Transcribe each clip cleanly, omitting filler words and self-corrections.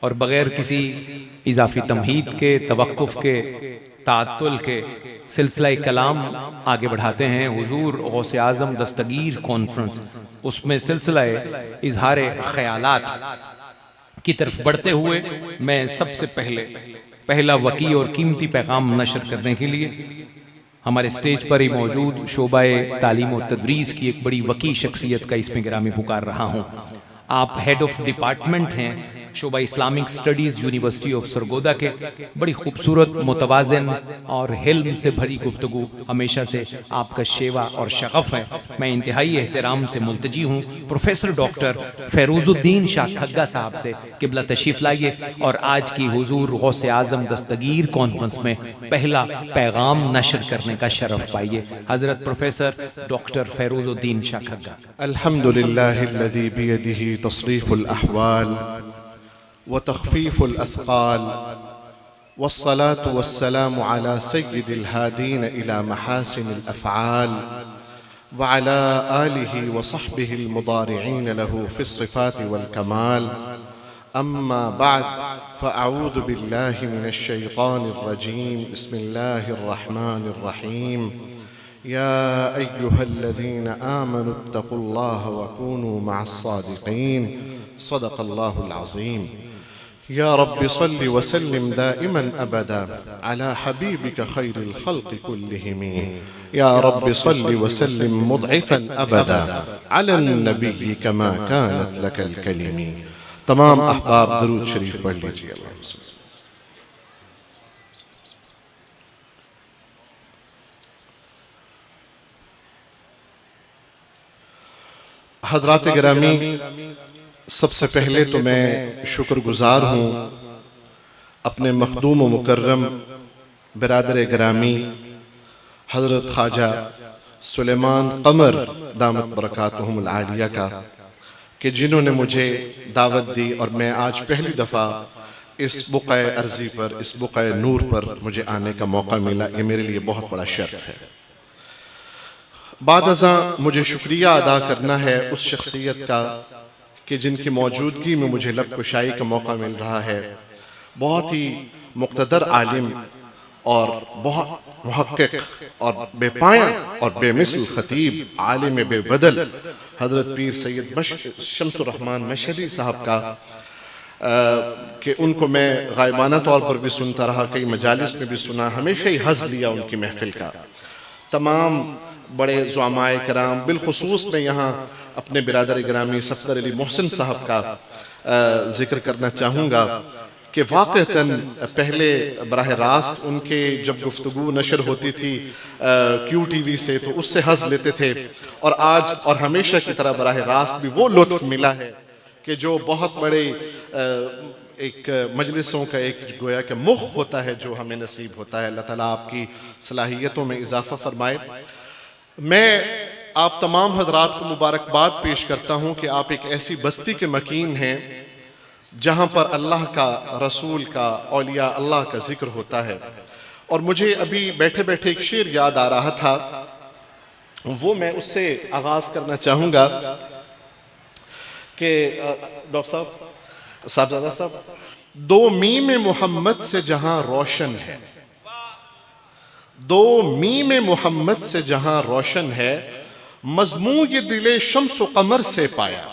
और बग़ैर किसी इजाफी तमहीद के, तवक्कुफ़ के, ताअत्तुल के सिलसिला कलाम आगे बढ़ाते हैं। हुजूर गौसे आज़म दस्तगीर कॉन्फ्रेंस, उसमें सिलसिला इजहार ख़यालात की तरफ बढ़ते हुए मैं सबसे पहला वकी और कीमती पैगाम नशर करने के लिए हमारे स्टेज पर ही मौजूद शोबाए तालीम और तदरीस की एक बड़ी वकी शख्सियत का इसमें गिरामी पुकार रहा हूँ। आप हेड ऑफ डिपार्टमेंट हैं शोबा Islamic studies university of Sargodha के। बड़ी खूबसूरत, मुतवाज़िन और हिल्म से भरी गुफ्तगू हमेशा से आपका शेवा और शगफ़ है। मैं इंतहाई एहतराम से मुल्तजी हूँ प्रोफेसर डॉक्टर फ़ैरूज़ुद्दीन शाह खग्गा साहब से, किबला तशरीफ़ लाइए और आज की हुजूर गौसे आज़म दस्तगीर कॉन्फ्रेंस में पहला पैगाम नशर करने का शरफ़ पाइए। हज़रत प्रोफेसर डॉक्टर फ़ैरूज़ुद्दीन शाह खग्गा। अल्हम्दुलिल्लाहिल्लज़ी बियदिही तस्रीफ़ुल अहवाल व तख़फ़ीफ़ुल अथक़ाल वस्सलातु वस्सलामु अला सय्यिदिल हादीन इला महासिनिल अफ़आल व अला आलिहि व सहबिहिल मुदारिईन लहू फ़िस्सिफ़ाति वल कमाल। अम्मा बअद फ़अऊज़ु बिल्लाहि मिनश शैतानिर रजीम। बिस्मिल्लाहिर रहमानिर रहीम। या अय्युहल्लज़ीना आमनुत्तक़ुल्लाह व कूनू मअस्सादिक़ीन। सदक़ल्लाहुल अज़ीम। या रब्बि सल्लि व सल्लिम दाइमन अबदा अला हबीबिका खैरिल खल्क़ि कुल्लिहिम। या रब्बि सल्लि व सल्लिम मुद्इफ़न अबदा अलन नबिय्यि कमा कानत लकल कलिमी। तमाम अहबाब दरूद शरीफ पढ़ लीजिए। हज़रात गिरामी, सबसे पहले तो मैं शुक्रगुजार हूँ अपने मखदूम व मुकर्रम बिरादर गिरामी हज़रत ख्वाजा सुलेमान क़मर दामत बरकातुहुमुल आलिया का, कि जिन्होंने मुझे दावत दी और मैं आज पहली दफ़ा इस बुक़ाए अर्ज़ी पर, इस बुक़ाए नूर पर मुझे आने का मौका मिला। ये मेरे लिए बहुत बड़ा शर्फ़ है। बाद अज़ां मुझे शुक्रिया अदा करना है उस शख्सियत का कि जिनकी मौजूदगी में मुझे लब कुशाई का मौका मिल रहा है। बहुत ही मुक़्तदर आलिम और बहुत मुहक्किक और बेपाया और बेमिसल ख़तीब, आलिम बेबदल हज़रत पीर सैयद शम्सुर रहमान मशहदी साहब का, कि उनको मैं गायबाना तौर पर भी सुनता रहा, कई मजालिस में भी सुना, हमेशा ही हज़ लिया उनकी महफ़िल का। तमाम बड़े ज़ुआमाए कराम, बिलखुसूस मैं यहाँ अपने बिरादर गिरामी सफ़दर अली मोहसिन साहब का ज़िक्र करना चाहूँगा कि वाक़अतन पहले बराह रास्त उनके जब गुफ्तगू नशर होती थी QTV से, तो उससे हज़ लेते थे, और आज और हमेशा की तरह बराह रास्त भी वो लुत्फ़ मिला है कि जो बहुत बड़े एक मजलिसों का एक गोया के मुख होता है जो हमें नसीब होता है। अल्लाह ताला आपकी सलाहियतों में इजाफ़ा फरमाए। मैं आप तमाम हजरात को मुबारकबाद पेश करता हूँ कि आप एक ऐसी बस्ती के मकीन हैं जहाँ पर अल्लाह का, रसूल का, औलिया अल्लाह का जिक्र होता है। और मुझे अभी बैठे बैठे एक शेर याद आ रहा था, वो मैं उससे आगाज़ करना चाहूँगा कि डॉक्टर साहबजादा साहब, दो मीम मोहम्मद से जहाँ रोशन है, दो मीम मोहम्मद से जहाँ रोशन है, मज़मू ये दिले शम्स व कमर से पाया।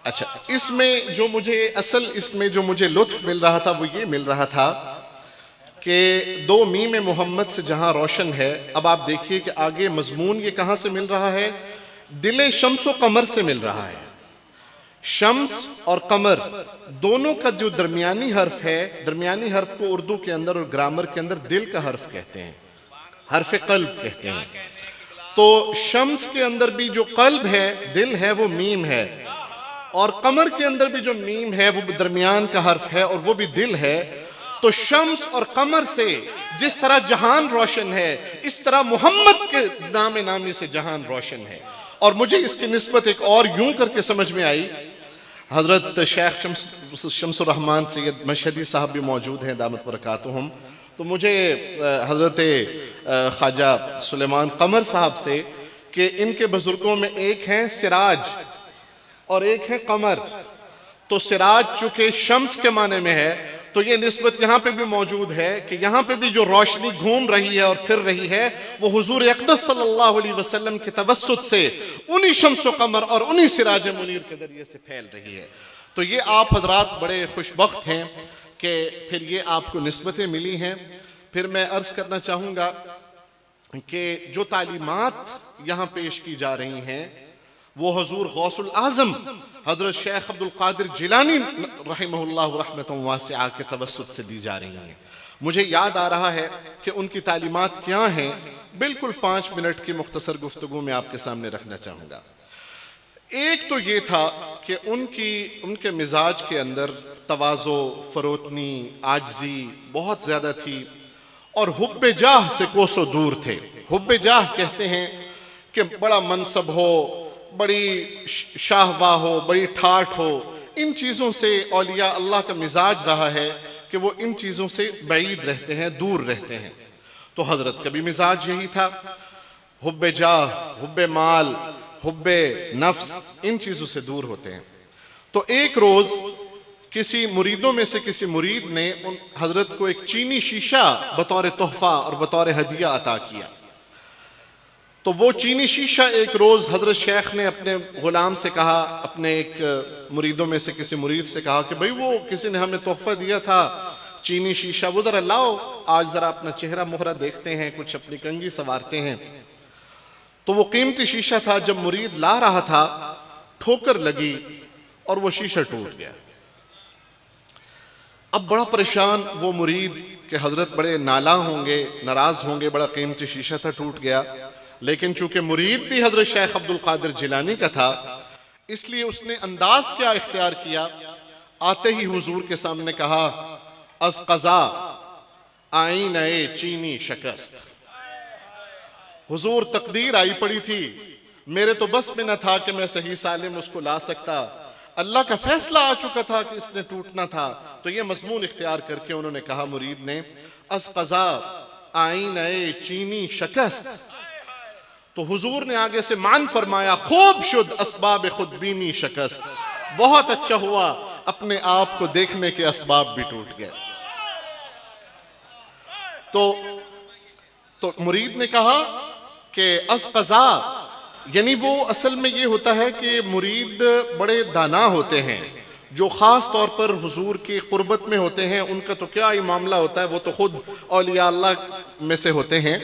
अच्छा, इसमें जो मुझे इसमें जो मुझे लुत्फ़ मिल रहा था वो ये मिल रहा था कि दो मीम मोहम्मद से जहाँ रोशन है। अब आप देखिए कि आगे मज़मून ये कहाँ से मिल रहा है, दिले शम्स व कमर से मिल रहा है। शम्स और कमर दोनों का जो दरमियानी हर्फ है, दरमियानी हर्फ को उर्दू के अंदर और ग्रामर के अंदर दिल का हर्फ कहते हैं, हर्फ कल्ब कहते हैं। तो शम्स के अंदर भी जो कल्ब है, दिल है, वो मीम है, और कमर के अंदर भी जो मीम है वो दरमियान का हर्फ है और वो भी दिल है। तो शम्स और कमर से जिस तरह जहान रोशन है, इस तरह मोहम्मद के नाम नामी से जहान रोशन है। और मुझे इसकी निस्बत एक और यूं करके समझ में आई, हजरत शेख शम्सुर रहमान सैयद मशहदी साहब भी मौजूद हैं दामत बरकातुहुम। तो मुझे हजरत ख्वाजा सुलेमान कमर साहब से कि इनके बुजुर्गों में एक हैं सिराज और एक है कमर, तो सिराज चूंकि शम्स के माने में है, तो ये निस्बत यहाँ पे भी मौजूद है कि यहाँ पे भी जो रोशनी घूम रही है और फिर रही है वो हुजूर अक़दस सल्लल्लाहु अलैहि वसल्लम के तवस्सुत से उन्हीं शम्स व कमर और उन्हीं सिराज मुनीर के जरिए से फैल रही है। तो ये आप हजरात बड़े खुशबख्त हैं कि फिर ये आपको निस्बतें मिली हैं। फिर मैं अर्ज करना चाहूँगा कि जो तालीमात यहाँ पेश की जा रही हैं वो हुजूर गौसुल आज़म हज़रत शेख अब्दुल कादिर जिलानी रहमहुल्लाह रहमतन वासिआ के तवस्सुत से दी जा रही हैं। मुझे याद आ रहा है कि उनकी तालीमात क्या हैं, बिल्कुल 5 मिनट की मुख्तसर गुफ्तगू में आपके सामने रखना चाहूँगा। एक तो ये था कि उनके मिजाज के अंदर तवाज़ो, फरोतनी, आजजी बहुत ज़्यादा थी और हुब्बे जाह से कोसों दूर थे। हुब्बे जाह कहते हैं कि बड़ा मनसब हो, बड़ी शाहवा हो, बड़ी ठाठ हो, इन चीज़ों से औलिया अल्लाह का मिजाज रहा है कि वो इन चीज़ों से बैईद रहते हैं, दूर रहते हैं। तो हज़रत का भी मिजाज यही था, हुब्बे जाह, हुब्बे माल, हुब्बे नफ्स, इन चीज़ों से दूर होते हैं। तो एक रोज़ किसी मुरीदों में से किसी मुरीद ने उन हज़रत को एक चीनी शीशा बतौर तोहफ़ा और बतौर हदिया अता किया। तो वो चीनी शीशा एक रोज़ हज़रत शेख ने अपने ग़ुलाम से कहा, अपने एक मुरीदों में से किसी मुरीद से कहा कि भाई वो किसी ने हमें तोहफ़ा दिया था चीनी शीशा, वो ज़रा लाओ, आज ज़रा अपना चेहरा मोहरा देखते हैं, कुछ अपनी कंघी संवारते हैं। तो वो कीमती शीशा था, जब मुरीद ला रहा था ठोकर लगी और वो शीशा टूट गया। अब बड़ा परेशान वो मुरीद के हज़रत बड़े नाला होंगे, नाराज़ होंगे, बड़ा कीमती शीशा था, टूट गया। लेकिन चूंकि मुरीद भी हज़रत शेख अब्दुल कादिर जिलानी का था, इसलिए उसने अंदाज क्या इख्तियार किया, आते ही हुजूर के सामने कहा, अज़ क़ज़ा आईने चीनी शकस्त। हुजूर तकदीर आई पड़ी थी, मेरे तो बस में न था कि मैं सही सालिम उसको ला सकता, अल्लाह का फैसला आ चुका था कि इसने टूटना था। तो ये मजमून इख्तियार करके उन्होंने कहा मुरीद ने, अज़ क़ज़ा आईने चीनी शकस्त। तो हुजूर ने आगे से मान फरमाया, खूब शुद्ध असबाब खुदबीनी शकस्त, बहुत अच्छा हुआ, अपने आप को देखने के असबाब भी टूट गए। तो मुरीद ने कहा कि अज़ क़ज़ा, यानी वो असल में ये होता है कि मुरीद बड़े दाना होते हैं, जो ख़ास तौर पर हुजूर की क़ुर्बत में होते हैं, उनका तो क्या ही मामला होता है, वो तो खुद औलिया अल्लाह में से होते हैं।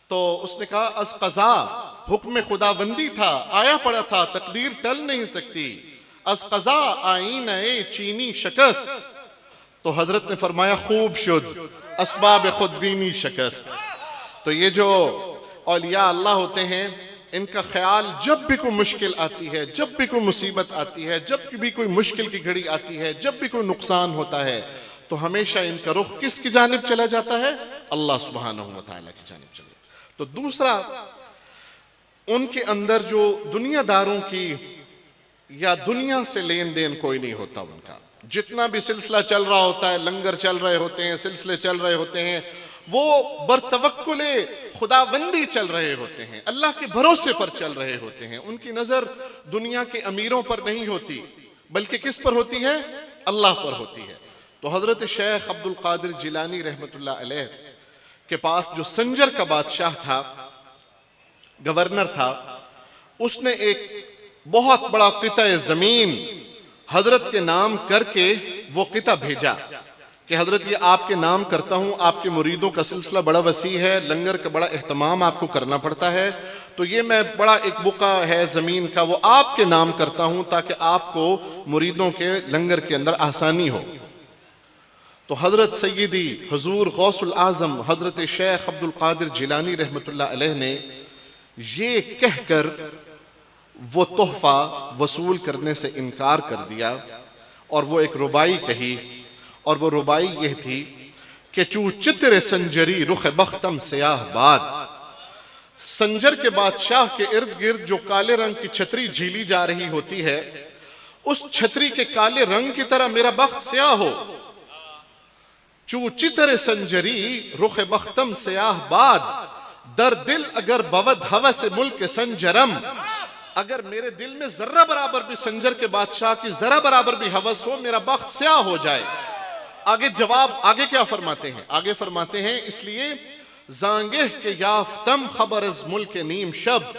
तो उसने कहा, अज़ क़ज़ा, हुक्म खुदाबंदी था, आया पड़ा था, तकदीर टल नहीं सकती, अज़ क़ज़ा आईने चीनी शकस्त। तो हजरत ने फरमाया, खूब शुद्ध असबाब खुदबीनी शकस्त। तो ये जो औलिया अल्लाह होते हैं, इनका ख्याल जब भी कोई मुश्किल आती है, जब भी कोई मुसीबत आती है, जब भी कोई मुश्किल की घड़ी आती है, जब भी कोई नुकसान होता है, तो हमेशा इनका रुख किसकी जानिब चला जाता है, अल्लाह सुब्हानहू व तआला की जानिब चला। तो दूसरा, उनके अंदर जो दुनियादारों की या दुनिया से लेन देन कोई नहीं होता। उनका जितना भी सिलसिला चल रहा होता है, लंगर चल रहे होते हैं, सिलसिले चल रहे होते हैं, वो बरतवक्कुले खुदाबंदी चल रहे होते हैं, अल्लाह के भरोसे पर चल रहे होते हैं। उनकी नजर दुनिया के अमीरों पर नहीं होती, बल्कि किस पर होती है, अल्लाह पर होती है। तो हजरत शेख अब्दुल कादिर जिलानी रहमतुल्लाह अलैह के पास जो संजर का बादशाह था, गवर्नर था, उसने एक बहुत बड़ा किता जमीन हजरत के नाम करके वो किता भेजा कि हजरत ये आपके नाम करता हूँ, आपके मुरीदों का सिलसिला बड़ा वसी है, लंगर का बड़ा एहतमाम आपको करना पड़ता है, तो ये मैं बड़ा एक बुका है ज़मीन का, वो आपके नाम करता हूँ ताकि आपको मुरीदों के लंगर के अंदर आसानी हो। तो हज़रत सैयदी हुजूर गौसुल आज़म हज़रत शेख अब्दुल कादिर जिलानी रहमतुल्लाह अलैह ने ये कहकर वो तोहफ़ा वसूल करने से इनकार कर दिया और वो एक रुबाई कही, और वो रुबाई यह थी कि चू चित्र संजरी रुख बख्तम स्याह बाद। संजर के बादशाह के इर्द गिर्द जो काले रंग की छतरी झीली जा रही होती है, उस छतरी के काले रंग की तरह मेरा बख्त स्याह हो। चू चित्र संजरी रुख बख्तम स्याह बाद, दर दिल अगर बवद हवस मुल्क संजरम। अगर मेरे दिल में जर्रा बराबर भी संजर के बादशाह की जरा बराबर भी हवस हो, मेरा बख्त स्याह हो जाए। आगे जवाब, आगे क्या फरमाते हैं? आगे फरमाते हैं इसलिए जांगे के याफ्तम खबर अज मुल्क नीम शब,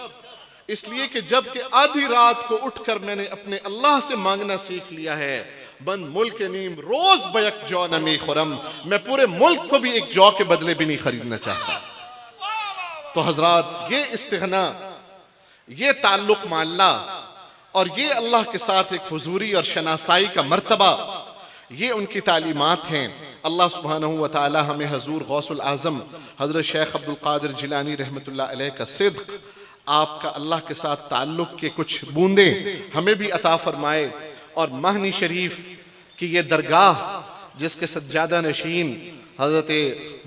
इसलिए कि जब के आधी रात को उठकर मैंने अपने अल्लाह से मांगना सीख लिया है, बंद मुल्क नीम रोज बयक जौ नमी खुरम, मैं पूरे मुल्क को भी एक जौ के बदले भी नहीं खरीदना चाहता। तो हजरात, ये इस्तिग़ना, ये ताल्लुक मा अल्लाह और ये अल्लाह के साथ एक हुजूरी और शनासाई का मर्तबा, ये उनकी तालीमात हैं। अल्लाह सुब्हानहू व तआला हमें हजूर गौसुल आज़म हज़रत शेख अब्दुल कादिर जिलानी रहमतुल्लाह अलैह का सिद्क़, आपका अल्लाह के साथ ताल्लुक के कुछ बूंदे हमें भी अता फरमाए। और महनी शरीफ की ये दरगाह जिसके सज्जादा नशीन हज़रत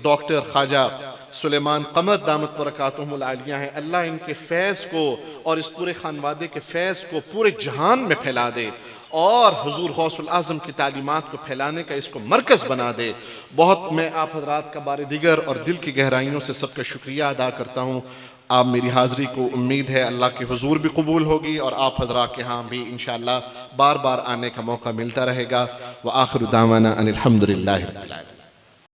डॉक्टर ख्वाजा सुलेमान कमर दामत बरकातुहुल आलिया हैं, अल्लाह इनके फैज़ को और इस पूरे खानवादे के फैज़ को पूरे जहान में फैला दे और हुजूर गौसुल आज़म की तालीमात को फैलाने का इसको मरकज़ बना दे। बहुत मैं आप हजरात का बारे दिगर और दिल की गहराइयों से सबका शुक्रिया अदा करता हूँ। आप मेरी हाज़री को उम्मीद है अल्लाह के हुजूर भी कबूल होगी और आप हजरात के यहाँ भी इंशाअल्लाह बार बार आने का मौका मिलता रहेगा। व आखिर दावाना अनिल हम्दुलिल्लाहि रब्बिल आलमीन।